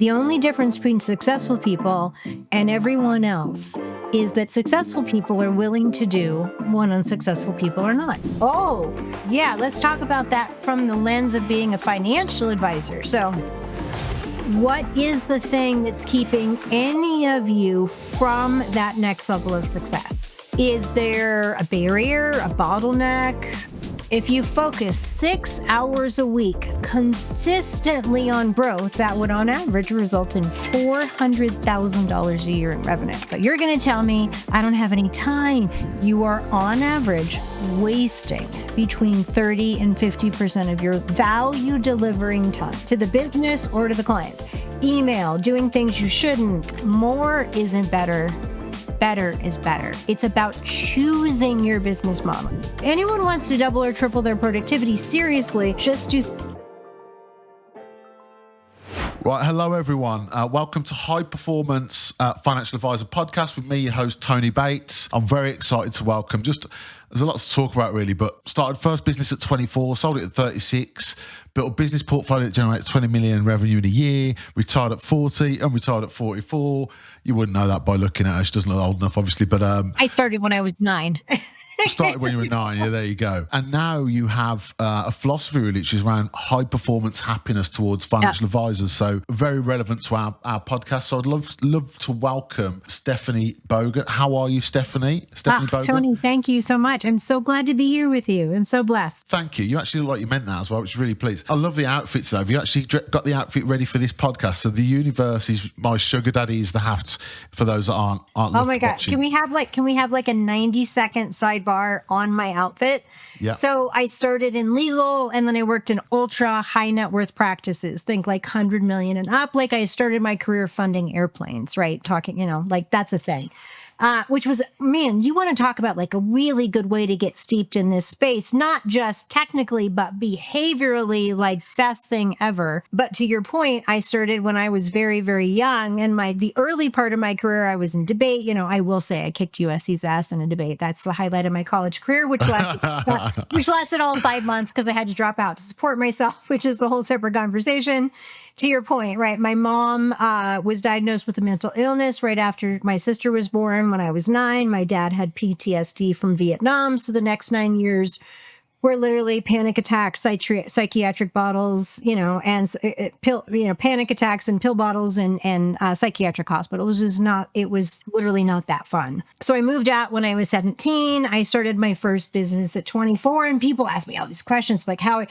The only difference between successful people and everyone else is that successful people are willing to do what unsuccessful people are not. Oh, yeah, let's talk about that from the lens of being a financial advisor. So, what is the thing that's keeping any of you from that next level of success? Is there a barrier, a bottleneck? If you focus 6 hours a week consistently on growth, that would on average result in $400,000 a year in revenue. But you're going to tell me, I don't have any time. You are on average wasting between 30 and 50% of your value delivering time to the business or to the clients. Email, doing things you shouldn't. More isn't better. Better is better. It's about choosing your business model. Anyone wants to double or triple their productivity, seriously, just do. Right, hello everyone. Welcome to High Performance Financial Advisor Podcast with me, your host, Tony Bates. I'm very excited to welcome. There's a lot to talk about really, but started first business at 24, sold it at 36, built a business portfolio that generates 20 million in revenue in a year, retired at 40 and retired at 44. You wouldn't know that by looking at her. She doesn't look old enough, obviously, but I started when I was 9. Started when you were 9, yeah, there you go. And now you have a philosophy really, which is around high performance happiness towards financial advisors. So very relevant to our podcast. So I'd love to welcome Stephanie Bogan. How are you, Stephanie? Stephanie Bogan. Tony, thank you so much. I'm so glad to be here with you and so blessed. Thank you. You actually look like you meant that as well, which is really pleased. I love the outfits though. Have you actually got the outfit ready for this podcast? So the universe is my sugar daddy is the hat for those that aren't oh my God. watching. Can we have like a 90-second sidebar on my outfit? Yeah. So I started in legal and then I worked in ultra high net worth practices. Think like 100 million and up. Like I started my career funding airplanes, right? Talking, like that's a thing. Which was, man, you want to talk about like a really good way to get steeped in this space, not just technically, but behaviorally, like best thing ever. But to your point, I started when I was very, very young, and the early part of my career, I was in debate. I will say I kicked USC's ass in a debate. That's the highlight of my college career, which lasted all 5 months because I had to drop out to support myself, which is a whole separate conversation. To your point, right? My mom was diagnosed with a mental illness right after my sister was born when I was 9. My dad had PTSD from Vietnam. So the next 9 years were literally panic attacks, psychiatric bottles, and panic attacks and pill bottles and psychiatric hospitals. It was literally not that fun. So I moved out when I was 17. I started my first business at 24, and people ask me all these questions like I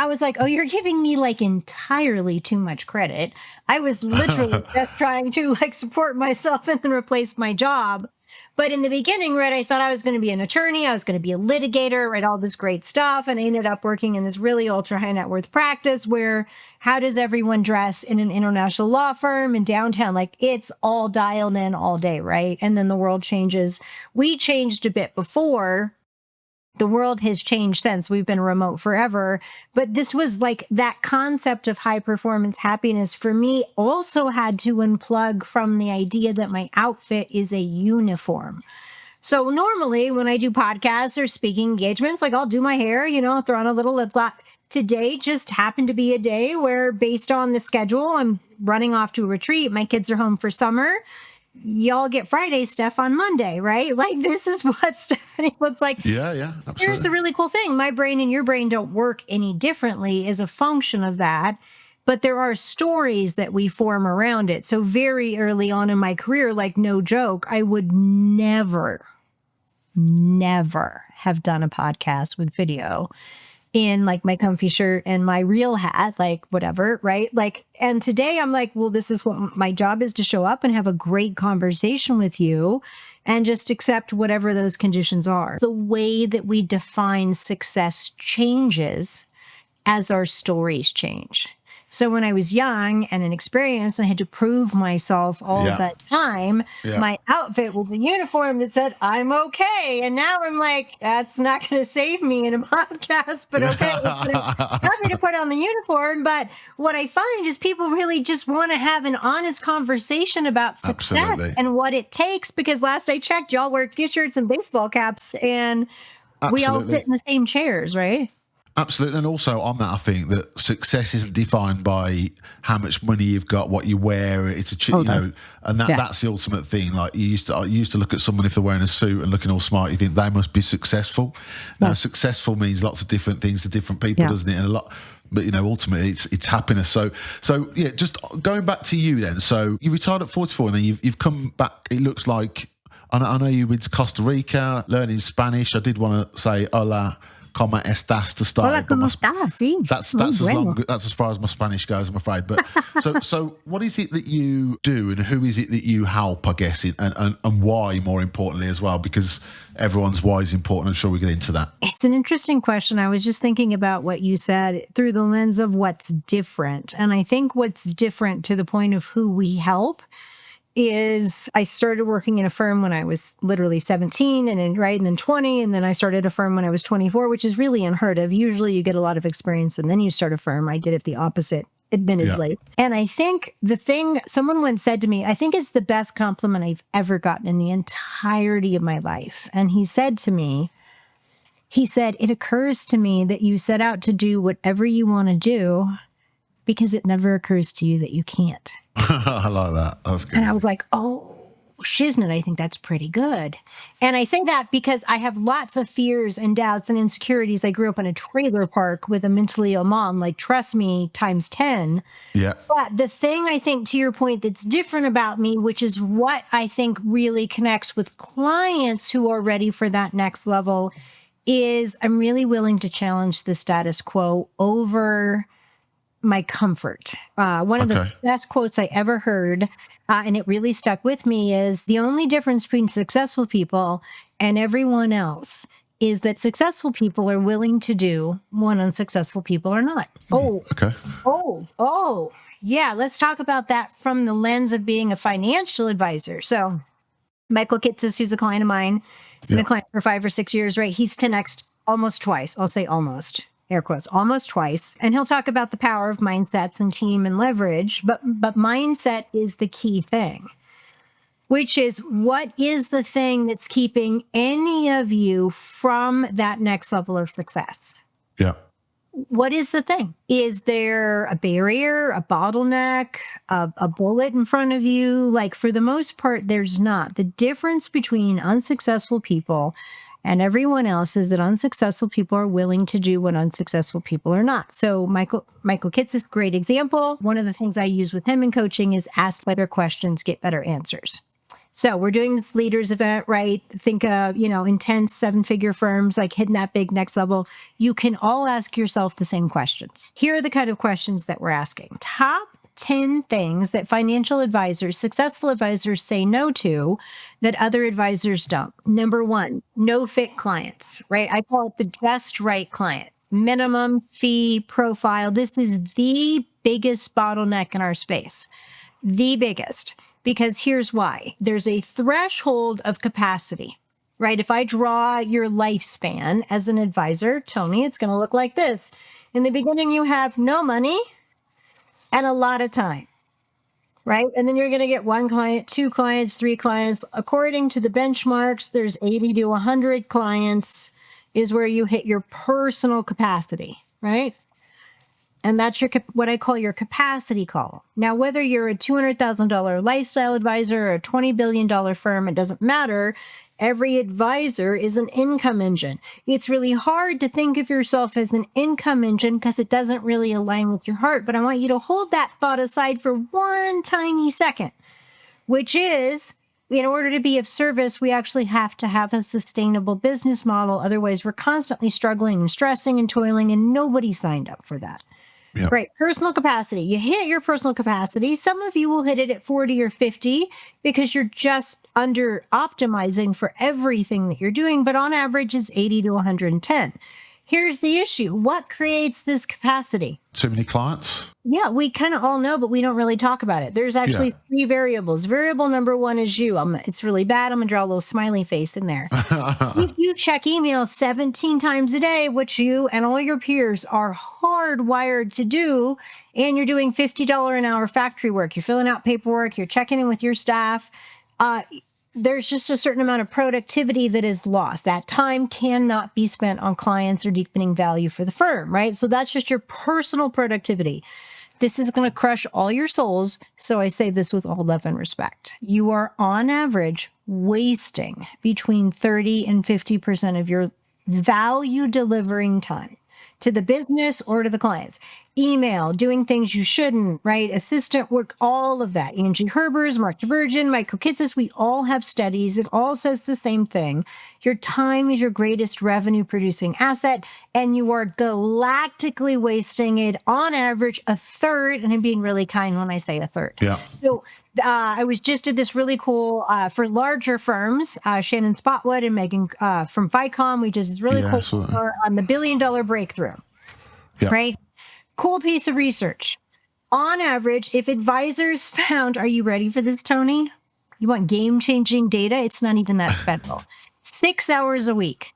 was like, oh, you're giving me like entirely too much credit. I was literally just trying to like support myself and then replace my job. But in the beginning, right, I thought I was going to be an attorney. I was going to be a litigator, right, all this great stuff. And I ended up working in this really ultra high net worth practice where how does everyone dress in an international law firm in downtown? Like it's all dialed in all day, right? And then the world changes. We changed a bit before. The world has changed since. We've been remote forever. But this was like that concept of high performance happiness for me also had to unplug from the idea that my outfit is a uniform. So normally when I do podcasts or speaking engagements, like I'll do my hair, throw on a little lip gloss. Today just happened to be a day where based on the schedule, I'm running off to a retreat. My kids are home for summer. Y'all get Friday stuff on Monday, right? Like this is what Stephanie looks like. Yeah, absolutely. Here's the really cool thing. My brain and your brain don't work any differently as a function of that, but there are stories that we form around it. So very early on in my career, like no joke, I would never have done a podcast with video in like my comfy shirt and my real hat, like whatever, right? Like, and today I'm like, well, this is what my job is, to show up and have a great conversation with you and just accept whatever those conditions are. The way that we define success changes as our stories change. So when I was young and inexperienced, I had to prove myself all the time. Yeah. My outfit was a uniform that said, I'm okay. And now I'm like, that's not going to save me in a podcast, but okay. I'm happy to put on the uniform. But what I find is people really just want to have an honest conversation about success and what it takes. Because last I checked, y'all wear t-shirts and baseball caps and we all fit in the same chairs, right? Absolutely. And also on that, I think that success isn't defined by how much money you've got, what you wear. It's and that's the ultimate thing. Like I used to look at someone if they're wearing a suit and looking all smart, you think they must be successful. Now, successful means lots of different things to different people, doesn't it? And but ultimately it's happiness. So yeah, just going back to you then. So you retired at 44 and then you've come back, it looks like, I know you went to Costa Rica, learning Spanish. I did want to say hola, como estas to start. Hola, ¿cómo estás? Sí. That's as far as my Spanish goes, I'm afraid. But so what is it that you do and who is it that you help, I guess, and why, more importantly as well, because everyone's why is important. I'm sure we get into that. It's an interesting question. I was just thinking about what you said through the lens of what's different. And I think what's different to the point of who we help is I started working in a firm when I was literally 17 and then 20. And then I started a firm when I was 24, which is really unheard of. Usually you get a lot of experience and then you start a firm. I did it the opposite, admittedly. Yeah. And I think the thing someone once said to me, I think it's the best compliment I've ever gotten in the entirety of my life. And he said to me, it occurs to me that you set out to do whatever you want to do because it never occurs to you that you can't. I like that. That's good. And I was like, oh, shiznit, I think that's pretty good. And I say that because I have lots of fears and doubts and insecurities. I grew up in a trailer park with a mentally ill mom, like, trust me, times 10. Yeah. But the thing I think, to your point, that's different about me, which is what I think really connects with clients who are ready for that next level, is I'm really willing to challenge the status quo over my comfort. One of the best quotes I ever heard, and it really stuck with me, is the only difference between successful people and everyone else is that successful people are willing to do what unsuccessful people are not. Yeah, let's talk about that from the lens of being a financial advisor. So Michael Kitces, who's a client of mine, he's been a client for 5 or 6 years, right? He's 10X'd almost twice. I'll say almost. Air quotes, almost twice. And he'll talk about the power of mindsets and team and leverage, but mindset is the key thing, which is what is the thing that's keeping any of you from that next level of success? Yeah. What is the thing? Is there a barrier, a bottleneck, a bullet in front of you? Like, for the most part, there's not. The difference between unsuccessful people and everyone else is that unsuccessful people are willing to do what unsuccessful people are not. So Michael Kitts is a great example. One of the things I use with him in coaching is ask better questions, get better answers. So we're doing this leaders event, right? Think of, intense 7-figure firms, like hitting that big next level. You can all ask yourself the same questions. Here are the kind of questions that we're asking. Top 10 things that financial advisors, successful advisors, say no to that other advisors don't. Number 1, no fit clients, right? I call it the just right client. Minimum fee profile. This is the biggest bottleneck in our space. The biggest. Because here's why. There's a threshold of capacity, right? If I draw your lifespan as an advisor, Tony, it's going to look like this. In the beginning, you have no money and a lot of time, right? And then you're going to get 1 client, 2 clients, 3 clients. According to the benchmarks, there's 80 to 100 clients is where you hit your personal capacity, right? And that's what I call your capacity call. Now, whether you're a $200,000 lifestyle advisor or a $20 billion firm, it doesn't matter. Every advisor is an income engine. It's really hard to think of yourself as an income engine because it doesn't really align with your heart. But I want you to hold that thought aside for one tiny second, which is, in order to be of service, we actually have to have a sustainable business model. Otherwise, we're constantly struggling and stressing and toiling, and nobody signed up for that. Yep. Right. Personal capacity. You hit your personal capacity. Some of you will hit it at 40 or 50 because you're just under optimizing for everything that you're doing. But on average, it's 80 to 110. Here's the issue. What creates this capacity? Too many clients? Yeah, we kind of all know, but we don't really talk about it. There's actually 3 variables. Variable number 1 is you. It's really bad. I'm going to draw a little smiley face in there. If you check email 17 times a day, which you and all your peers are hardwired to do, and you're doing $50 an hour factory work, you're filling out paperwork, you're checking in with your staff, there's just a certain amount of productivity that is lost. That time cannot be spent on clients or deepening value for the firm, right? So that's just your personal productivity. This is going to crush all your souls. So I say this with all love and respect. You are on average wasting between 30 and 50% of your value delivering time to the business or to the clients. Email, doing things you shouldn't, right? Assistant work, all of that. Angie Herbers, Mark DeVirgin, Michael Kitsis, we all have studies. It all says the same thing. Your time is your greatest revenue producing asset, and you are galactically wasting it on average a third. And I'm being really kind when I say a third. Yeah. So I was just did this really cool for larger firms, Shannon Spotwood and Megan from Vicom. We just really cool on the $1 billion breakthrough, right? Cool piece of research. On average, if advisors found, are you ready for this, Tony? You want game-changing data? It's not even that special. 6 hours a week.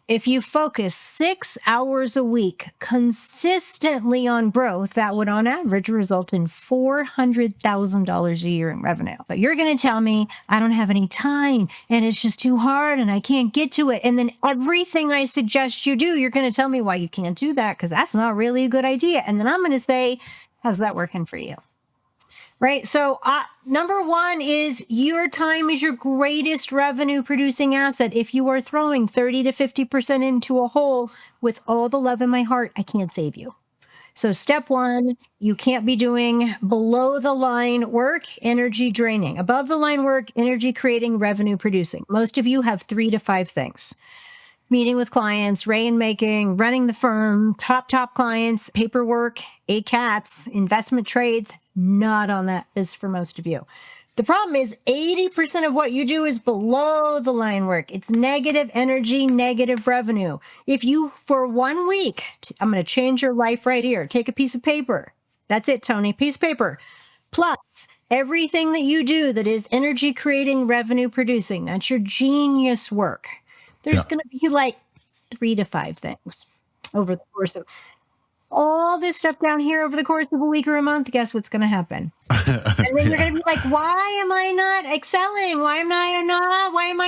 If you focus 6 hours a week consistently on growth, that would on average result in $400,000 a year in revenue. But you're going to tell me I don't have any time and it's just too hard and I can't get to it. And then everything I suggest you do, you're going to tell me why you can't do that because that's not really a good idea. And then I'm going to say, how's that working for you? Right. So number one is your time is your greatest revenue producing asset. If you are throwing 30 to 50% into a hole, with all the love in my heart, I can't save you. So step one, you can't be doing below the line work, energy draining. Above the line work, energy creating, revenue producing. Most of you have 3 to 5 things. Meeting with clients, rain making, running the firm, top clients, paperwork, ACATs, investment trades, not on that is for most of you. The problem is 80% of what you do is below the line work. It's negative energy, negative revenue. If you, for 1 week, I'm going to change your life right here. Take a piece of paper. That's it, Tony. Piece of paper. Plus everything that you do that is energy creating, revenue producing. That's your genius work. There's going to be like 3 to 5 things over the course of all this stuff down here over the course of a week or a month. Guess what's going to happen? And then you're going to be like, why am I not excelling? Why am I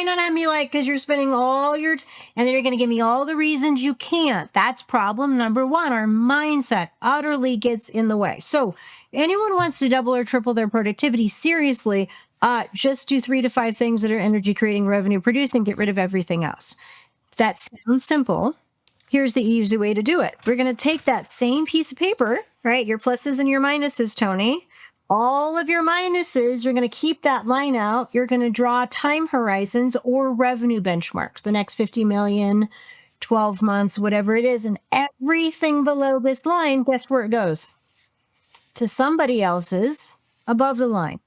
not? I'm be like, because you're spending all your, and then you're going to give me all the reasons you can't. That's problem number one. Our mindset utterly gets in the way. So anyone wants to double or triple their productivity, seriously, just do 3 to 5 things that are energy creating, revenue producing, get rid of everything else. That sounds simple. Here's the easy way to do it. We're going to take that same piece of paper, right? Your pluses and your minuses, Tony. All of your minuses, you're going to keep that line out. You're going to draw time horizons or revenue benchmarks, the next 50 million, 12 months, whatever it is. And everything below this line, guess where it goes? To somebody else's above the line.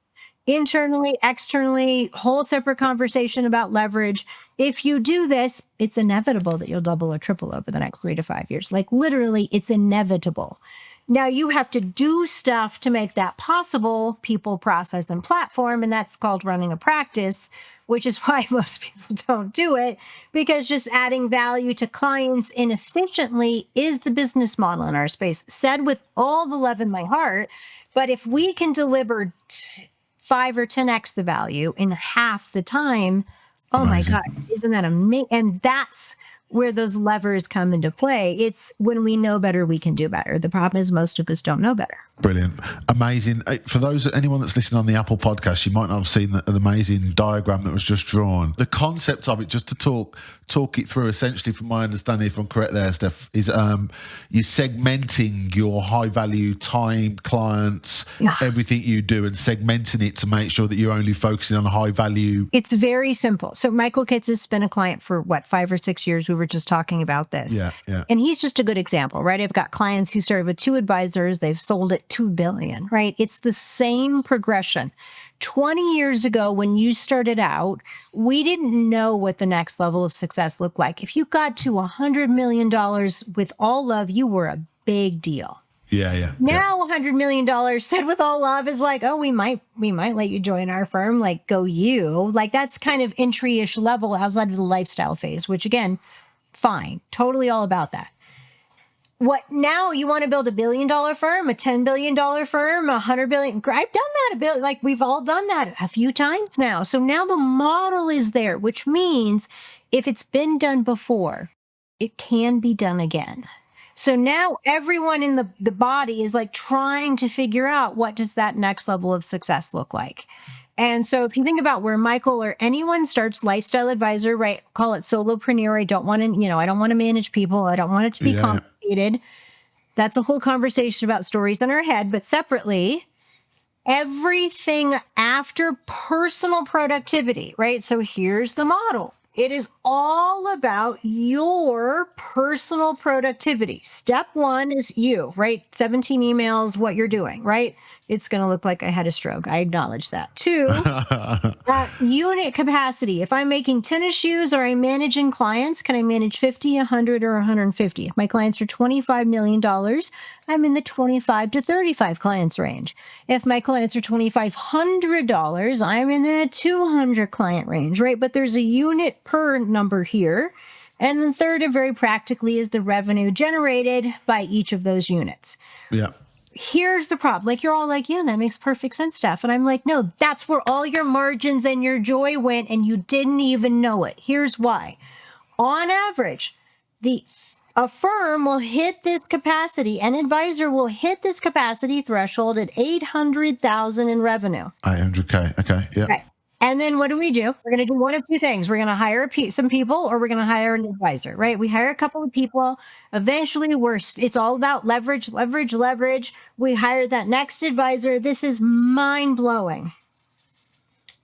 Internally, externally, whole separate conversation about leverage. If you do this, it's inevitable that you'll double or triple over the next 3 to 5 years. Like literally, it's inevitable. Now you have to do stuff to make that possible, people, process, and platform. And that's called running a practice, which is why most people don't do it, because just adding value to clients inefficiently is the business model in our space. Said with all the love in my heart, but if we can deliver 5 or 10x the value in half the time, oh amazing. My God, isn't that amazing? And that's where those levers come into play. It's when we know better, we can do better. The problem is most of us don't know better. Brilliant. Amazing. For anyone that's listening on the Apple podcast, you might not have seen the amazing diagram that was just drawn. The concept of it, just to talk it through, essentially, from my understanding, if I'm correct there, Steph, is you're segmenting your high value time, clients, everything you do, and segmenting it to make sure that you're only focusing on high value. It's very simple. So Michael Kitts has been a client for 5 or 6 years. We were just talking about this. Yeah. And he's just a good example, right? I've got clients who started with 2 advisors. They've sold at $2 billion, right? It's the same progression. 20 years ago, when you started out, we didn't know what the next level of success looked like. If you got to $100 million with all love, you were a big deal. Yeah. Now $100 million said with all love is like, oh, we might let you join our firm. Like, go you. Like, that's kind of entry-ish level outside of the lifestyle phase, which again, fine. Totally all about that. what now? You want to build $1 billion firm, a $10 billion firm, $100 billion. I've done that a bit. Like we've all done that a few times now. So now the model is there, which means if it's been done before, it can be done again. So now everyone in the body is like trying to figure out what does that next level of success look like. And so if you think about where Michael or anyone starts lifestyle advisor, right? Call it solopreneur. I don't want to, I don't want to manage people. I don't want it to be complicated. That's a whole conversation about stories in our head, but separately, everything after personal productivity, right? So here's the model. It is all about your personal productivity. Step one is you, right? 17 emails, what you're doing, right? It's going to look like I had a stroke. I acknowledge that. 2, unit capacity. If I'm making tennis shoes or I'm managing clients, can I manage 50, 100, or 150? If my clients are $25 million, I'm in the 25 to 35 clients range. If my clients are $2,500, I'm in the 200 client range, right? But there's a unit per number here. And then third, and very practically, is the revenue generated by each of those units. Yeah. Here's the problem. Like, you're all like, yeah, that makes perfect sense, Steph. And I'm like, no, that's where all your margins and your joy went, and you didn't even know it. Here's why. On average, a firm will hit this capacity, an advisor will hit this capacity threshold at $800,000 in revenue. 800K. Okay. Yeah. Right. And then what do? We're going to do one of two things. We're going to hire some people, or we're going to hire an advisor, right? We hire a couple of people. Eventually, it's all about leverage. We hire that next advisor. This is mind-blowing.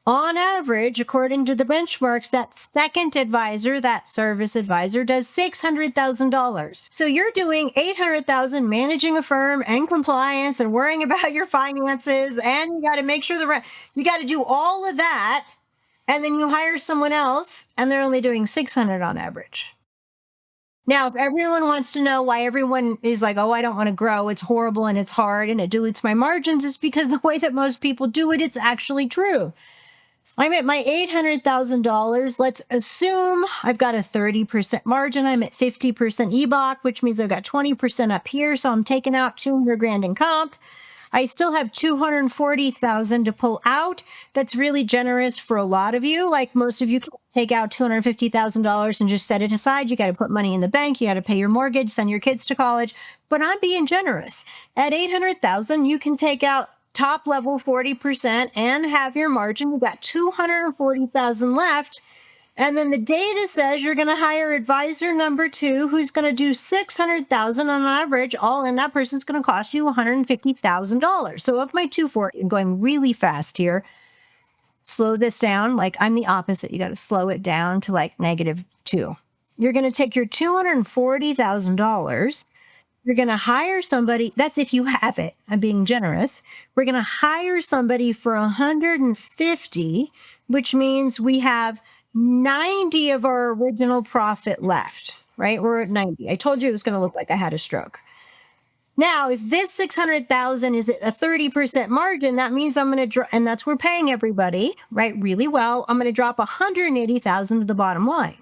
On average, according to the benchmarks, that second advisor, that service advisor, does $600,000. So you're doing $800,000 managing a firm and compliance and worrying about your finances, and you got to make sure you got to do all of that, and then you hire someone else, and they're only doing $600 on average. Now, if everyone wants to know why everyone is like, oh, I don't want to grow, it's horrible and it's hard and it dilutes my margins, it's because the way that most people do it, it's actually true. I'm at my $800,000. Let's assume I've got a 30% margin. I'm at 50% EBOC, which means I've got 20% up here. So I'm taking out $200,000 in comp. I still have $240,000 to pull out. That's really generous for a lot of you. Like most of you can take out $250,000 and just set it aside. You got to put money in the bank. You got to pay your mortgage, send your kids to college. But I'm being generous. At $800,000, you can take out top level 40% and have your margin. You've got $240,000 left. And then the data says you're going to hire advisor number 2, who's going to do $600,000 on average, all in. That person's going to cost you $150,000. So of my 240, I'm going really fast here. Slow this down. Like I'm the opposite. You got to slow it down to like -2. You're going to take your $240,000. You're going to hire somebody. That's if you have it. I'm being generous. We're going to hire somebody for $150, which means we have 90 of our original profit left, right? We're at 90. I told you it was going to look like I had a stroke. Now, if this $600,000 is a 30% margin, that means I'm going to and that's we're paying everybody, right? Really well. I'm going to drop $180,000 to the bottom line.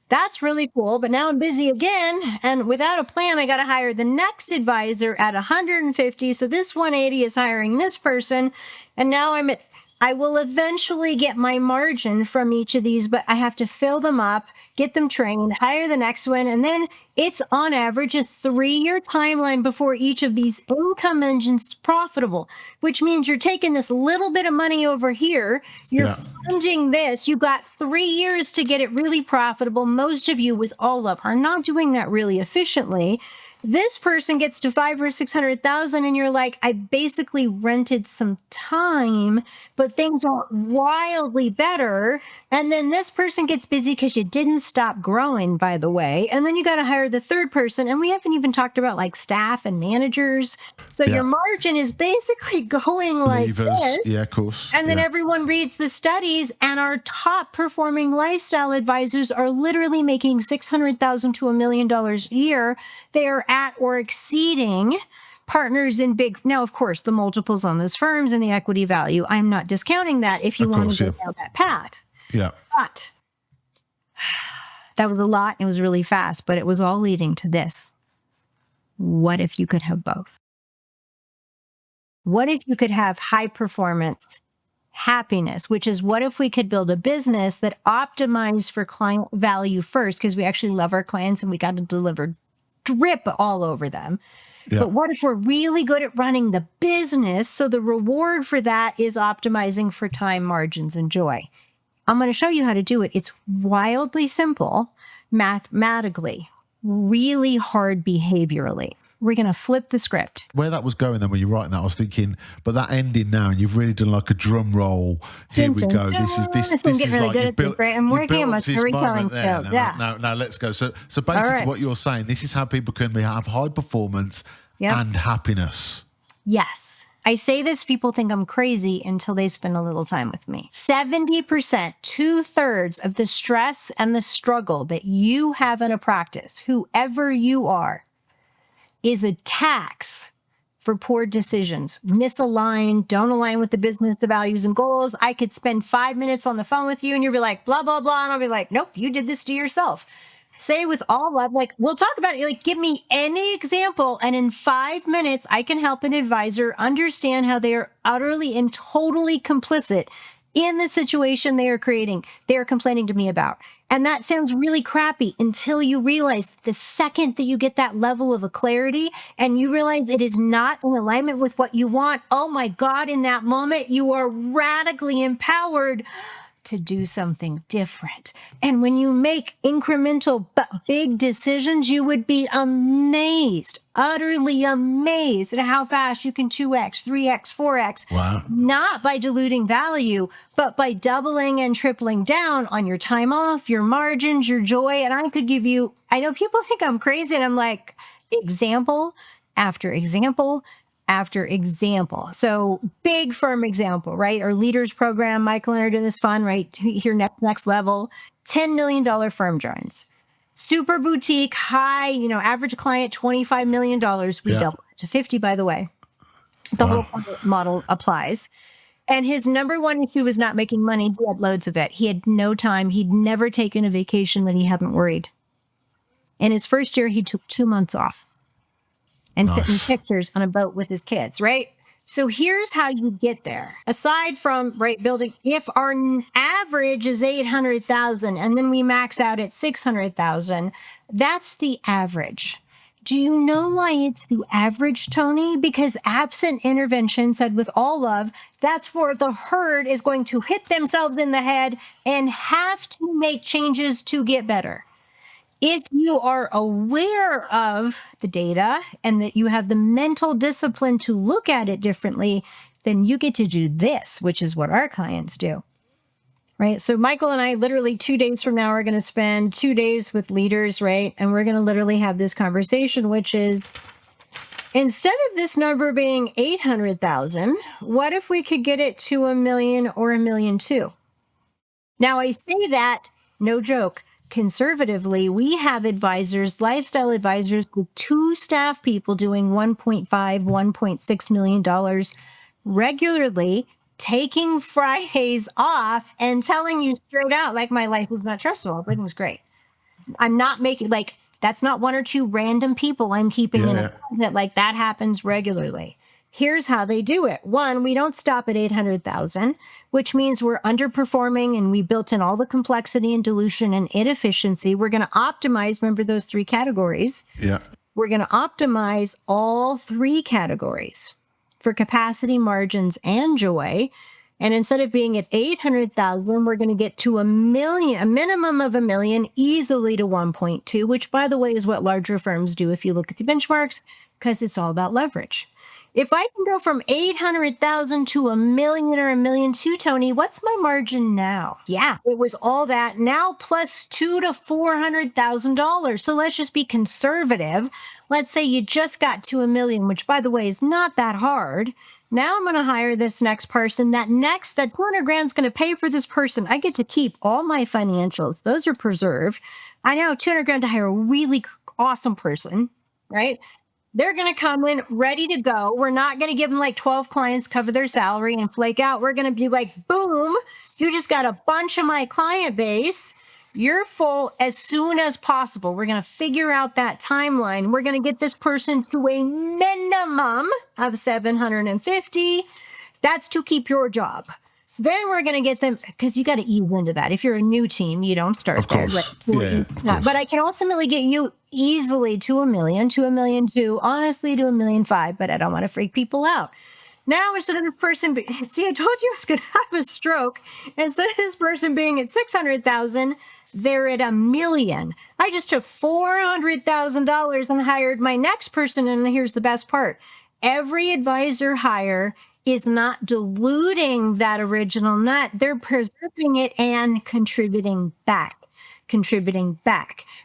That's really cool. But now I'm busy again. And without a plan, I got to hire the next advisor at 150. So this 180 is hiring this person. And now I will eventually get my margin from each of these, but I have to fill them up, get them trained, hire the next one. And then it's on average a 3-year timeline before each of these income engines is profitable, which means you're taking this little bit of money over here, you're funding this, you've got 3 years to get it really profitable. Most of you with all of are not doing that really efficiently. This person gets to $500,000 or $600,000 and you're like, I basically rented some time, but things are wildly better. And then this person gets busy because you didn't stop growing, by the way. And then you got to hire the third person. And we haven't even talked about like staff and managers. So your margin is basically going like this. Yeah, of course. And then everyone reads the studies, and our top performing lifestyle advisors are literally making $600,000 to $1 million a year. They are at or exceeding partners in big. Now, of course, the multiples on those firms and the equity value, I'm not discounting that if you want to go down that path. Yeah. But that was a lot. It was really fast, but it was all leading to this. What if you could have both? What if you could have high performance happiness, which is what if we could build a business that optimized for client value first, because we actually love our clients and we got to deliver drip all over them. Yeah. But what if we're really good at running the business? So the reward for that is optimizing for time, margins, and joy. I'm going to show you how to do it. It's wildly simple mathematically, really hard behaviorally. We're going to flip the script. Where that was going then when you're writing that, I was thinking, but that ending now, and you've really done like a drum roll. Here we go. This is I'm getting really good at this, right? I'm working on my storytelling skills. Yeah. Now let's go. So basically what you're saying, this is how people can have high performance and happiness. Yes. I say this, people think I'm crazy until they spend a little time with me. 70%, 2/3 of the stress and the struggle that you have in a practice, whoever you are, is a tax for poor decisions, misaligned, don't align with the business, the values and goals. I could spend 5 minutes on the phone with you and you'll be like, blah, blah, blah. And I'll be like, nope, you did this to yourself. Say with all love, like, we'll talk about it. You're like, give me any example. And in 5 minutes, I can help an advisor understand how they are utterly and totally complicit in the situation they are creating, they are complaining to me about. And that sounds really crappy until you realize the second that you get that level of a clarity and you realize it is not in alignment with what you want. Oh my God, in that moment, you are radically empowered to do something different. And when you make incremental but big decisions, you would be amazed, utterly amazed at how fast you can 2x, 3x, 4x, Wow. Not by diluting value, but by doubling and tripling down on your time off, your margins, your joy. And I could give you, I know people think I'm crazy and I'm like, example after example after example. So big firm example, right? Our leaders program, Michael and I are doing this fun, right? Here next level, $10 million firm joins. Super boutique, high, average client, $25 million. We doubled it to 50, by the way. The whole model applies. And his number one issue was not making money. He had loads of it. He had no time. He'd never taken a vacation that he hadn't worried. In his first year, he took 2 months off. And sitting pictures on a boat with his kids, right? So here's how you get there. Aside from, building, if our average is 800,000 and then we max out at 600,000, that's the average. Do you know why it's the average, Tony? Because absent intervention, said with all love, that's where the herd is going to hit themselves in the head and have to make changes to get better. If you are aware of the data and that you have the mental discipline to look at it differently, then you get to do this, which is what our clients do, right? So Michael and I literally 2 days from now are going to spend 2 days with leaders, right? And we're going to literally have this conversation, which is, instead of this number being 800,000, what if we could get it to $1 million or $1.2 million? Now I say that, no joke. Conservatively, we have advisors, lifestyle advisors with 2 staff people doing $1.5, $1.6 million regularly, taking Fridays off and telling you straight out, like, my life was not stressful. Everything's great. I'm not making, that's not 1 or 2 random people I'm keeping in a closet. Like, that happens regularly. Here's how they do it. 1, we don't stop at 800,000, which means we're underperforming and we built in all the complexity and dilution and inefficiency. We're going to optimize, remember those 3 categories? Yeah. We're going to optimize all 3 categories for capacity, margins, and joy. And instead of being at 800,000, we're going to get to $1 million, a minimum of $1 million, easily to 1.2, which, by the way, is what larger firms do if you look at the benchmarks, because it's all about leverage. If I can go from 800,000 to $1 million or $1.2 million, Tony, what's my margin now? Yeah, it was all that. Now plus $200,000 to $400,000. So let's just be conservative. Let's say you just got to $1 million, which, by the way, is not that hard. Now I'm going to hire this next person. That 200 grand is going to pay for this person. I get to keep all my financials. Those are preserved. I now have 200 grand to hire a really awesome person, right? They're going to come in ready to go. We're not going to give them 12 clients, cover their salary and flake out. We're going to be like, boom, you just got a bunch of my client base. You're full as soon as possible. We're going to figure out that timeline. We're going to get this person to a minimum of 750. That's to keep your job. Then we're going to get them, because you got to ease into that. If you're a new team, you don't start Of course. there. Of course. But I can ultimately get you easily to $1 million, to $1.2 million, honestly to $1.5 million, but I don't want to freak people out. Now, instead of the person, see, I told you I was going to have a stroke. Instead of this person being at 600,000, they're at $1 million. I just took $400,000 and hired my next person. And here's the best part. Every advisor hire is not diluting that original nut. They're preserving it and contributing back,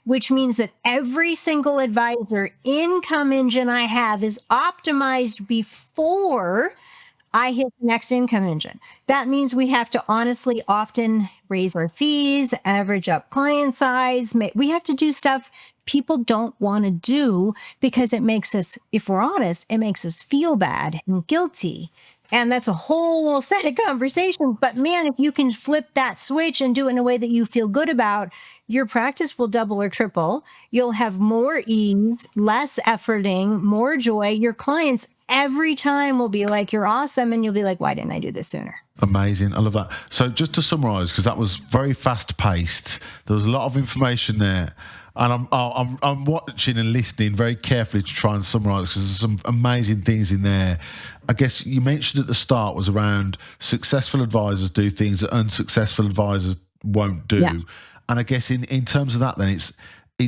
which means that every single advisor income engine I have is optimized before I hit the next income engine. That means we have to honestly often raise our fees, average up client size. We have to do stuff people don't want to do because it makes us, if we're honest, it makes us feel bad and guilty. And that's a whole set of conversations. But man, if you can flip that switch and do it in a way that you feel good about, your practice will double or triple. You'll have more ease, less efforting, more joy. Your clients every time will be like, you're awesome. And you'll be like, why didn't I do this sooner? Amazing. I love that. So just to summarize, because that was very fast paced, there was a lot of information there. And I'm watching and listening very carefully to try and summarize, because there's some amazing things in there. I guess you mentioned at the start was around successful advisors do things that unsuccessful advisors won't do. Yeah. And I guess in terms of that, then it's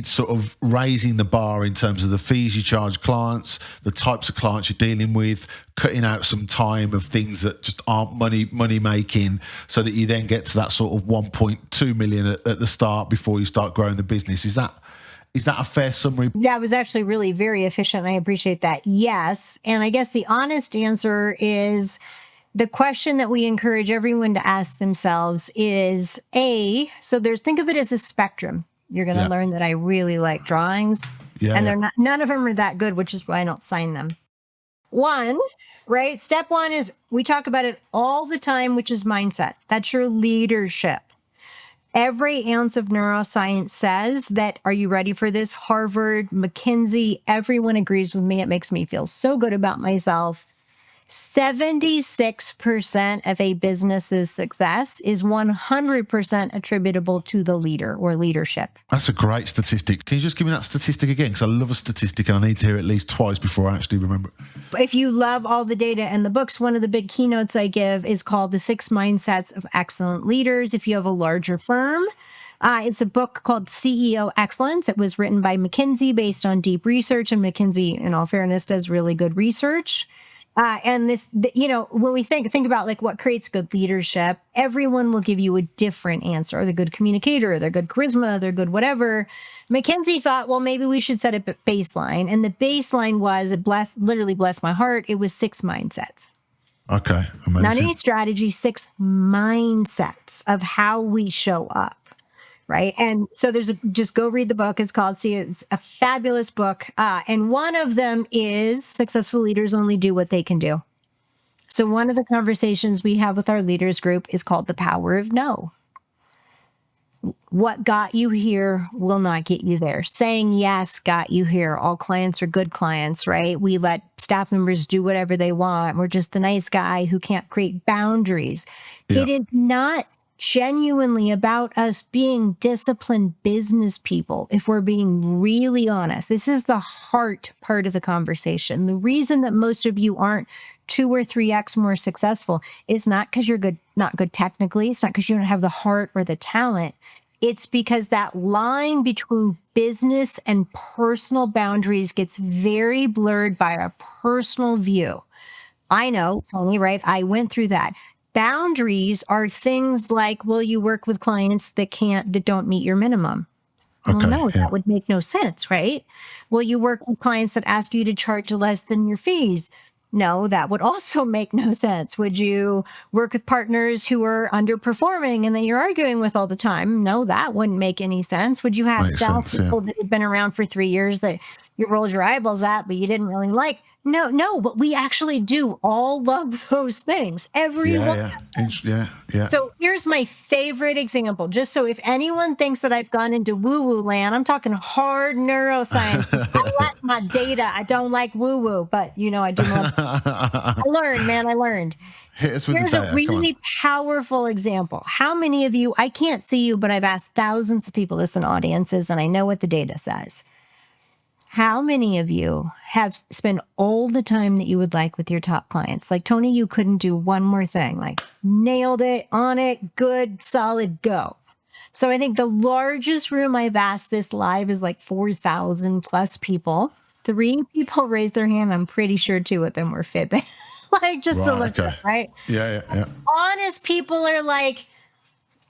sort of raising the bar in terms of the fees you charge clients, the types of clients you're dealing with, cutting out some time of things that just aren't money making, so that you then get to that sort of 1.2 million at the start before you start growing the business. Is that a fair summary? That was actually really very efficient. I appreciate that. Yes. And I guess the honest answer is the question that we encourage everyone to ask themselves is think of it as a spectrum. You're going to learn that I really like drawings, and none of them are that good, which is why I don't sign them. Step one is, we talk about it all the time, which is mindset. That's your leadership. Every ounce of neuroscience says that, are you ready for this? Harvard, McKinsey, everyone agrees with me. It makes me feel so good about myself. 76% of a business's success is 100% attributable to the leader or leadership. That's a great statistic. Can you just give me that statistic again? Because I love a statistic and I need to hear it at least twice before I actually remember it. If you love all the data and the books, one of the big keynotes I give is called The 6 Mindsets of Excellent Leaders. If you have a larger firm, it's a book called CEO Excellence. It was written by McKinsey based on deep research, and McKinsey, in all fairness, does really good research. And when we think about like what creates good leadership, everyone will give you a different answer. They're good communicator, they're good charisma, they're good whatever. McKinsey thought, well, maybe we should set a baseline. And the baseline was, literally blessed my heart, it was 6 mindsets. Okay, amazing. Not any strategy, 6 mindsets of how we show up. Right. And so just go read the book. It's a fabulous book. And one of them is successful leaders only do what they can do. So one of the conversations we have with our leaders group is called the power of no. What got you here will not get you there. Saying yes got you here. All clients are good clients, right? We let staff members do whatever they want. We're just the nice guy who can't create boundaries. Yeah. It is not genuinely about us being disciplined business people, if we're being really honest. This is the heart part of the conversation. The reason that most of you aren't 2 or 3x more successful is not because you're not good technically. It's not because you don't have the heart or the talent. It's because that line between business and personal boundaries gets very blurred by our personal view. I know, Tony, right? I went through that. Boundaries are things like, will you work with clients that don't meet your minimum? Okay, well, no, that would make no sense, right? Will you work with clients that ask you to charge less than your fees? No, that would also make no sense. Would you work with partners who are underperforming and that you're arguing with all the time? No, that wouldn't make any sense. Would you have staff people that had been around for 3 years that you rolled your eyeballs at, but you didn't really like. No, but we actually do all love those things. Everyone. Yeah. So here's my favorite example. Just so if anyone thinks that I've gone into woo-woo land, I'm talking hard neuroscience. I like my data. I don't like woo-woo, but I do love. I learned, man. I learned. Hit us with Here's the a data. really powerful example. How many of you, I can't see you, but I've asked thousands of people this in audiences, and I know what the data says. How many of you have spent all the time that you would like with your top clients? Like, Tony, you couldn't do one more thing. Like, nailed it, on it, good, solid, go. So I think the largest room I've asked this live is like 4,000 plus people. 3 people raised their hand. I'm pretty sure 2 of them were fibbing. Like, just to look Okay. right? Yeah. Honest people are like,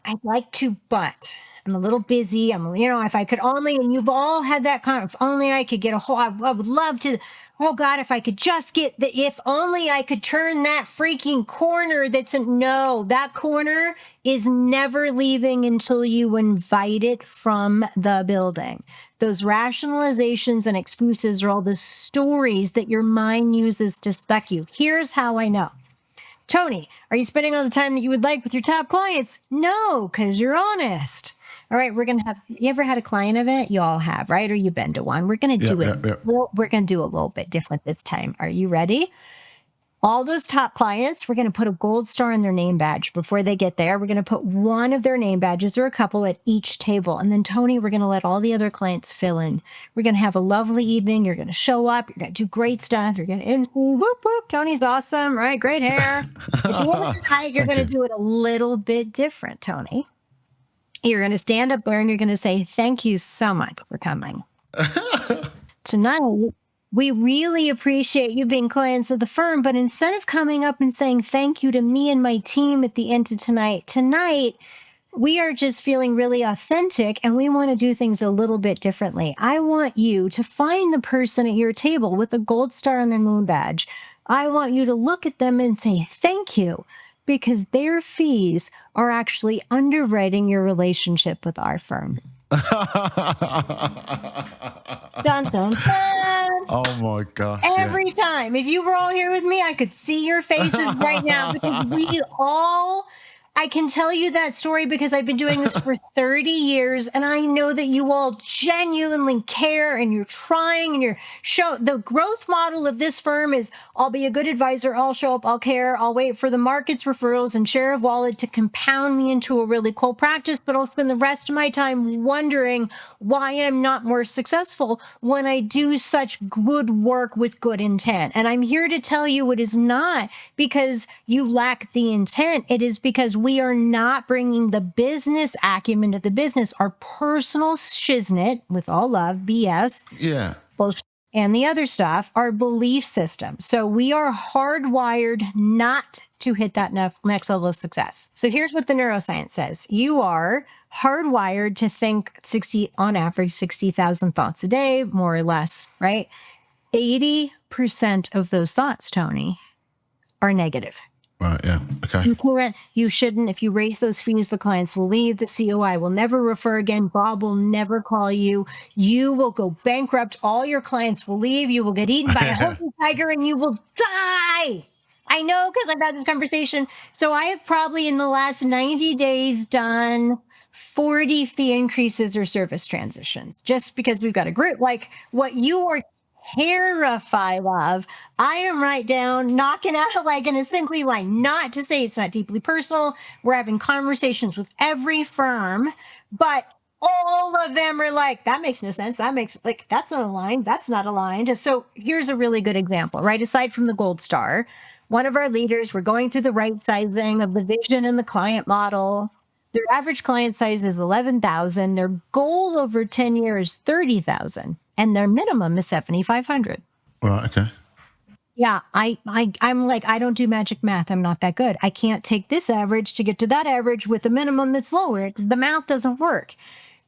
I'd like to, but I'm a little busy. If I could only, and you've all had that kind of, if only I could get I would love to, oh God, if I could just get if only I could turn that freaking corner no, that corner is never leaving until you invite it from the building. Those rationalizations and excuses are all the stories that your mind uses to spec you. Here's how I know. Tony, are you spending all the time that you would like with your top clients? No, because you're honest. All right, you ever had a client event? You all have, right? Or you've been to one. We're going to do it. Yeah. We're going to do a little bit different this time. Are you ready? All those top clients, we're going to put a gold star on their name badge. Before they get there, we're going to put one of their name badges or a couple at each table. And then, Tony, we're going to let all the other clients fill in. We're going to have a lovely evening. You're going to show up. You're going to do great stuff. You're going to MC, whoop, whoop. Tony's awesome, right? Great hair. At the end of the night, you're going to do it a little bit different, Tony. You're going to stand up there and you're going to say, thank you so much for coming. Tonight, we really appreciate you being clients of the firm, but instead of coming up and saying thank you to me and my team at the end of tonight, we are just feeling really authentic and we want to do things a little bit differently. I want you to find the person at your table with a gold star on their name badge. I want you to look at them and say thank you, because their fees are actually underwriting your relationship with our firm. Dun, dun, dun. Oh my gosh. Every time. If you were all here with me, I could see your faces right now, because I can tell you that story because I've been doing this for 30 years and I know that you all genuinely care and you're trying and the growth model of this firm is I'll be a good advisor, I'll show up, I'll care, I'll wait for the market's referrals and share of wallet to compound me into a really cool practice, but I'll spend the rest of my time wondering why I'm not more successful when I do such good work with good intent. And I'm here to tell you it is not because you lack the intent. It is because we are not bringing the business acumen to the business. Our personal shiznit, with all love, BS, bullshit, and the other stuff, our belief system. So we are hardwired not to hit that next level of success. So here's what the neuroscience says. You are hardwired to think on average, 60,000 thoughts a day, more or less, right? 80% of those thoughts, Tony, are negative. Right, yeah. Okay. You shouldn't. If you raise those fees, the clients will leave. The COI will never refer again. Bob will never call you. You will go bankrupt. All your clients will leave. You will get eaten by a hungry tiger and you will die. I know, because I've had this conversation. So I have probably in the last 90 days done 40 fee increases or service transitions, just because we've got a group. Like what you are terrified of, I am right down, knocking out like in a simply line, not to say it's not deeply personal. We're having conversations with every firm, but all of them are like, that makes no sense. That's not aligned. That's not aligned. So here's a really good example, right? Aside from the gold star, one of our leaders, we're going through the right sizing of the vision and the client model. Their average client size is 11,000. Their goal over 10 years is 30,000. And their minimum is 7,500. Right, okay. Yeah, I'm like, I don't do magic math. I'm not that good. I can't take this average to get to that average with a minimum that's lower. The math doesn't work.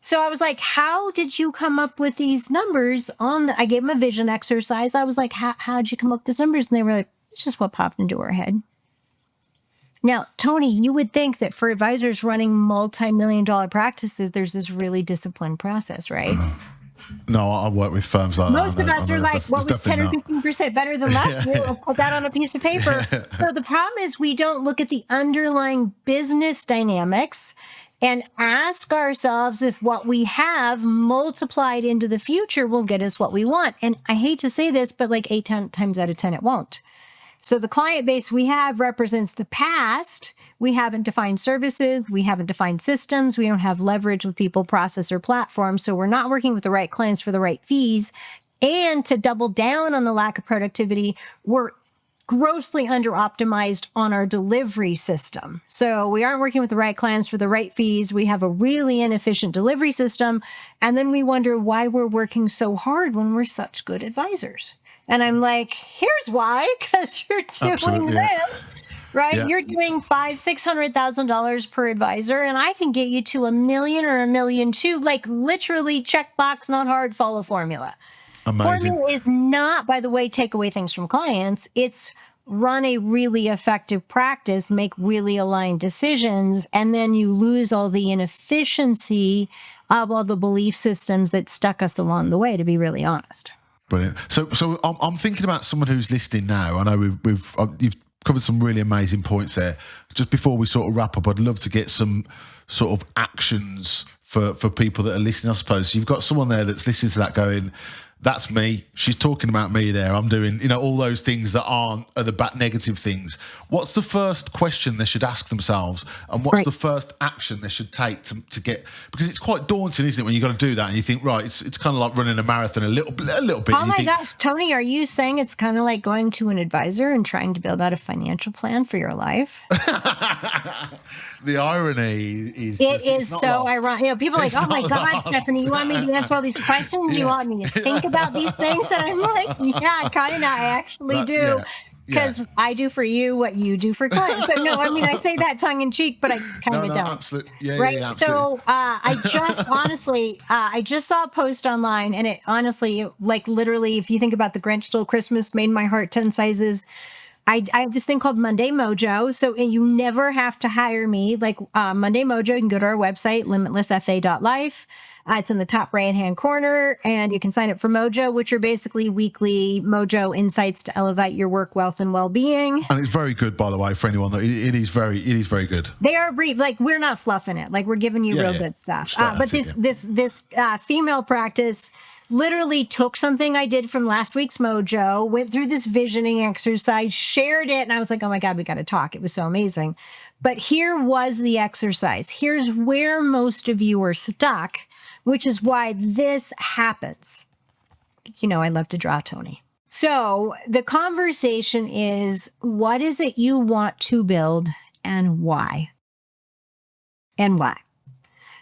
So I was like, how did you come up with these numbers I gave them a vision exercise. I was like, how'd you come up with these numbers? And they were like, it's just what popped into our head. Now, Tony, you would think that for advisors running multi-million-dollar practices, there's this really disciplined process, right? No, I work with firms like Most that. of us are like, what was 10 or 15% better than last year? We'll put that on a piece of paper. So the problem is we don't look at the underlying business dynamics and ask ourselves if what we have multiplied into the future will get us what we want. And I hate to say this, but like 10 times out of 10, it won't. So the client base we have represents the past. We haven't defined services. We haven't defined systems. We don't have leverage with people, process, or platform. So we're not working with the right clients for the right fees. And to double down on the lack of productivity, we're grossly under-optimized on our delivery system. So we aren't working with the right clients for the right fees. We have a really inefficient delivery system. And then we wonder why we're working so hard when we're such good advisors. And I'm like, here's why, because you're doing this, right? Yeah. You're doing $500,000-$600,000 per advisor, and I can get you to $1 million or $1.2 million, like literally checkbox, not hard, follow formula. Amazing. Formula is not, by the way, take away things from clients. It's run a really effective practice, make really aligned decisions, and then you lose all the inefficiency of all the belief systems that stuck us along the way, to be really honest. Brilliant. So I'm thinking about someone who's listening now. I know you've covered some really amazing points there. Just before we sort of wrap up, I'd love to get some sort of actions for people that are listening, I suppose. So you've got someone there that's listening to that going, that's me. She's talking about me there. I'm doing, all those things that are the bad negative things. What's the first question they should ask themselves? And what's the first action they should take to get, because it's quite daunting, isn't it, when you've got to do that and you think, right, it's kind of like running a marathon a little bit. Oh my gosh, Tony, are you saying it's kind of like going to an advisor and trying to build out a financial plan for your life? The irony is it is so ironic. People are like, oh my God, Stephanie, you want me to answer all these questions? You want me to think about these things? And I'm like, yeah, kind of, I actually do. Because I do for you what you do for clients. But no, I mean, I say that tongue in cheek, but I kind of don't. Absolutely. Yeah, right? Yeah, absolutely. So I just honestly, I just saw a post online, and it honestly, like literally, if you think about the Grinch Stole Christmas, made my heart 10 sizes. I have this thing called Monday Mojo. So you never have to hire me. Like Monday Mojo, you can go to our website, limitlessfa.life. It's in the top right-hand corner, and you can sign up for Mojo, which are basically weekly Mojo insights to elevate your work, wealth, and well-being. And it's very good, by the way, for anyone. It is very good. They are brief. Like, we're not fluffing it. Like, we're giving you real good stuff. But this female practice literally took something I did from last week's Mojo, went through this visioning exercise, shared it, and I was like, oh my God, we got to talk. It was so amazing. But here was the exercise. Here's where most of you are stuck, which is why this happens. I love to draw, Tony. So the conversation is, what is it you want to build and why? And why?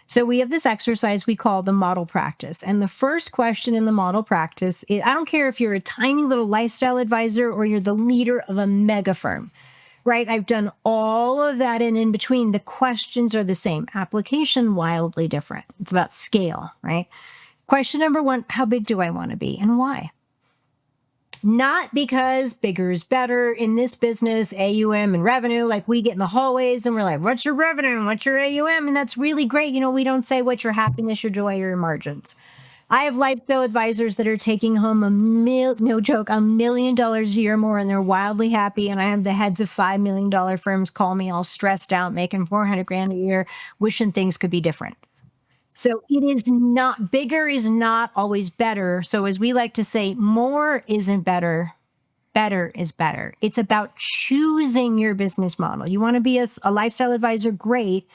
So we have this exercise we call the model practice. And the first question in the model practice is, I don't care if you're a tiny little lifestyle advisor or you're the leader of a mega firm, right? I've done all of that, and in between, the questions are the same. Application wildly different. It's about scale, right? Question number one, how big do I want to be and why? Not because bigger is better in this business, AUM and revenue. Like, we get in the hallways and we're like, what's your revenue and what's your AUM? And that's really great. We don't say what's your happiness, your joy, or your margins. I have lifestyle advisors that are taking home no joke, $1 million a year more, and they're wildly happy. And I have the heads of $5 million firms call me all stressed out, making $400,000 a year, wishing things could be different. So it is not, bigger is not always better. So as we like to say, more isn't better. Better is better. It's about choosing your business model. You want to be a lifestyle advisor, great.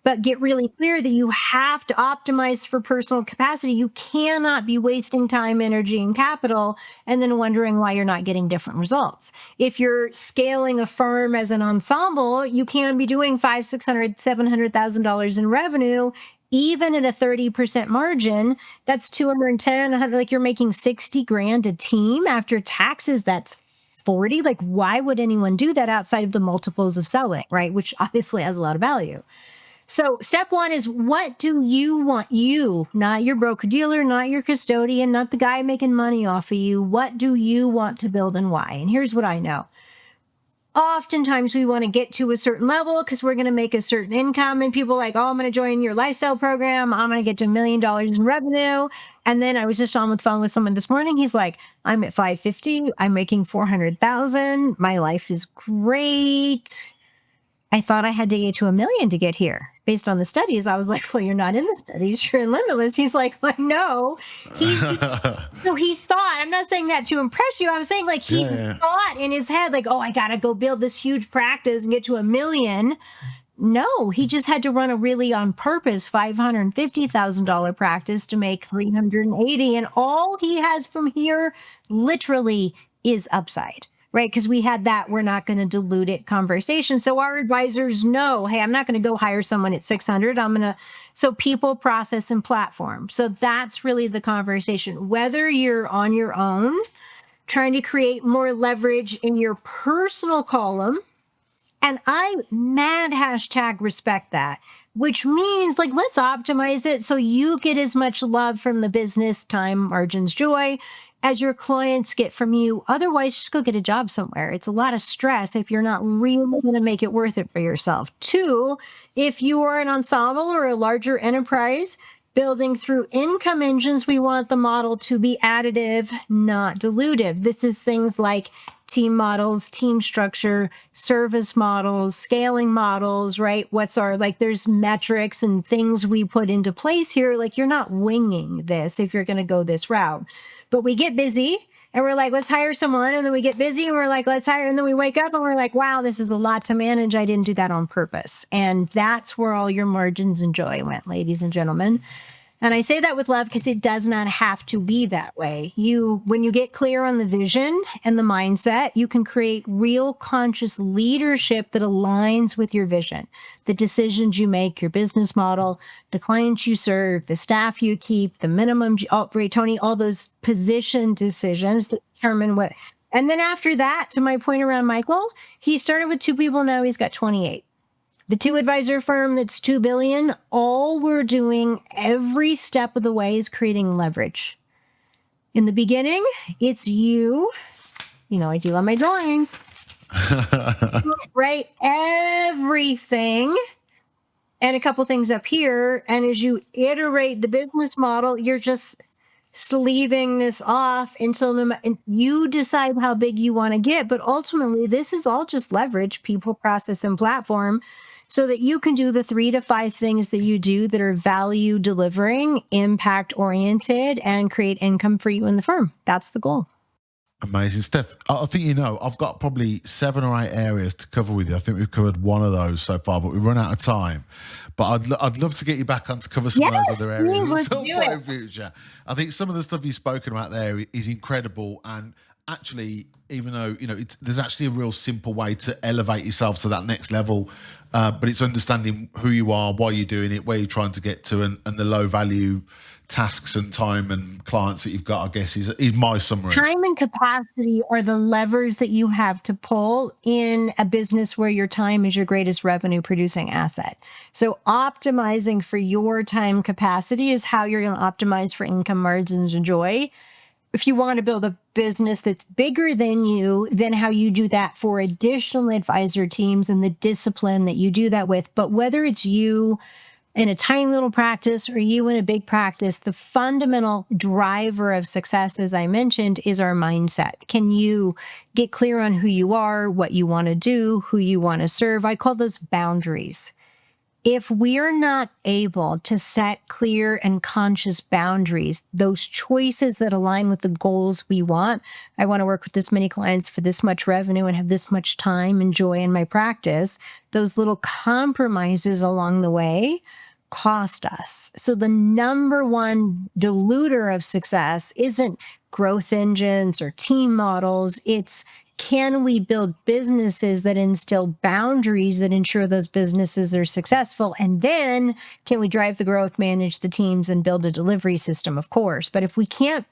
But get really clear that you have to optimize for personal capacity. You cannot be wasting time, energy, and capital and then wondering why you're not getting different results. If you're scaling a firm as an ensemble, you can be doing $500,000, $600,000, $700,000 in revenue, even at a 30% margin. That's 210, like you're making 60 grand a team after taxes. That's 40. Like, why would anyone do that outside of the multiples of selling, right? Which obviously has a lot of value. So step one is, what do you want? You, not your broker dealer, not your custodian, not the guy making money off of you. What do you want to build and why? And here's what I know. oftentimes we want to get to a certain level because we're going to make a certain income, and people are like, oh, I'm going to join your lifestyle program. I'm going to get to $1 million in revenue. And then I was just on the phone with someone this morning. He's like, I'm at 550. I'm making 400,000. My life is great. I thought I had to get to 1 million to get here. Based on the studies, I was like, well, you're not in the studies. You're in Limitless. He's like, I know. So he thought, I'm not saying that to impress you. I'm saying like he thought in his head, like, oh, I got to go build this huge practice and get to 1 million. No, he just had to run a really on purpose $550,000 practice to make 380. And all he has from here literally is upside. Right? Because we had that we're not going to dilute it conversation. So our advisors know, hey, I'm not going to go hire someone at 600. So people, process, and platform. So that's really the conversation. Whether you're on your own, trying to create more leverage in your personal column, and I mad #respect that, which means like, let's optimize it so you get as much love from the business, time, margins, joy as your clients get from you. Otherwise, just go get a job somewhere. It's a lot of stress if you're not really going to make it worth it for yourself. 2, if you are an ensemble or a larger enterprise, building through income engines, we want the model to be additive, not dilutive. This is things like team models, team structure, service models, scaling models, right? There's metrics and things we put into place here. Like, you're not winging this if you're going to go this route. But we get busy and we're like, let's hire someone. And then we get busy and we're like, let's hire. And then we wake up and we're like, wow, this is a lot to manage. I didn't do that on purpose. And that's where all your margins and joy went, ladies and gentlemen. And I say that with love because it does not have to be that way. When you get clear on the vision and the mindset, you can create real conscious leadership that aligns with your vision. The decisions you make, your business model, the clients you serve, the staff you keep, the minimum, Tony, all those position decisions that determine what. And then after that, to my point around Michael, he started with 2 people. Now he's got 28. The 2 advisor firm that's $2 billion, all we're doing every step of the way is creating leverage. In the beginning, it's you. I do love my drawings. Right? Everything. And a couple things up here. And as you iterate the business model, you're just sleeving this off until you decide how big you want to get. But ultimately, this is all just leverage, people, process, and platform, so that you can do the 3 to 5 things that you do that are value delivering, impact oriented, and create income for you and the firm. That's the goal. Amazing. Steph, I think I've got probably 7 or 8 areas to cover with you. I think we've covered one of those so far, but we've run out of time. But I'd love to get you back on to cover some of those other areas at some point in future. I think some of the stuff you've spoken about there is incredible. And actually, even though, there's actually a real simple way to elevate yourself to that next level. But it's understanding who you are, why you're doing it, where you're trying to get to, and the low value tasks and time and clients that you've got, I guess, is my summary. Time and capacity are the levers that you have to pull in a business where your time is your greatest revenue producing asset. So optimizing for your time capacity is how you're going to optimize for income, margins, and joy. If you want to build a business that's bigger than you, then how you do that for additional advisor teams and the discipline that you do that with. But whether it's you in a tiny little practice or you in a big practice, the fundamental driver of success, as I mentioned, is our mindset. Can you get clear on who you are, what you want to do, who you want to serve? I call those boundaries. If we're not able to set clear and conscious boundaries, those choices that align with the goals we want, I want to work with this many clients for this much revenue and have this much time and joy in my practice, those little compromises along the way cost us. So the number one diluter of success isn't growth engines or team models. It's, can we build businesses that instill boundaries that ensure those businesses are successful? And then can we drive the growth, manage the teams, and build a delivery system, of course. But if we can't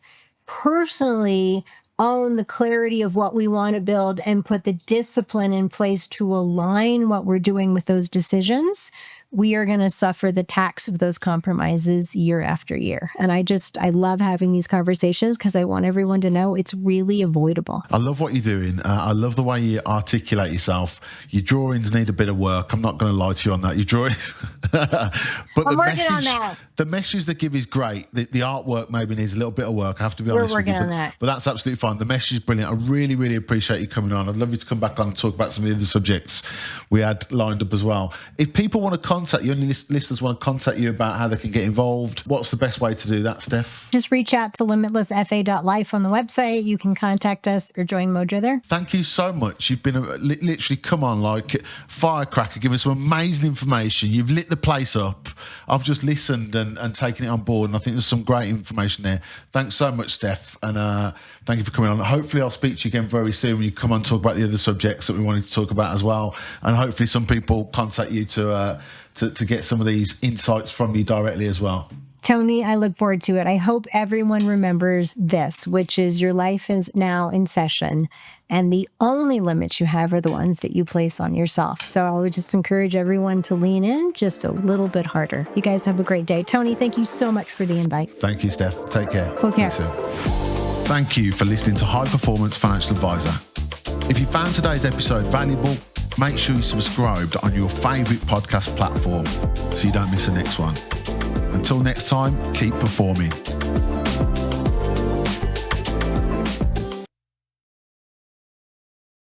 personally own the clarity of what we want to build and put the discipline in place to align what we're doing with those decisions, we are going to suffer the tax of those compromises year after year. And I love having these conversations because I want everyone to know it's really avoidable. I love what you're doing. I love the way you articulate yourself. Your drawings need a bit of work. I'm not going to lie to you on that. Your drawings, but I'm working on that. The message they give is great. The artwork maybe needs a little bit of work. I have to be honest with you. We're working on that. But that's absolutely fine. The message is brilliant. I really, really appreciate you coming on. I'd love you to come back on and talk about some of the other subjects we had lined up as well. If people want to contact you, any listeners want to contact you about how they can get involved, what's the best way to do that, Steph? Just reach out to limitlessfa.life on the website. You can contact us or join Mojo there. Thank you so much. You've been literally come on like firecracker, giving some amazing information. You've lit the place up. I've just listened and taken it on board, and I think there's some great information there. Thanks so much, Steph, and thank you for coming on. Hopefully I'll speak to you again very soon when you come on and talk about the other subjects that we wanted to talk about as well, and hopefully some people contact you to get some of these insights from you directly as well. Tony, I look forward to it. I hope everyone remembers this, which is your life is now in session, and the only limits you have are the ones that you place on yourself. So I would just encourage everyone to lean in just a little bit harder. You guys have a great day. Tony, thank you so much for the invite. Thank you, Steph. Take care. Okay. Thank you for listening to High Performance Financial Advisor. If you found today's episode valuable, make sure you subscribed on your favourite podcast platform so you don't miss the next one. Until next time, keep performing.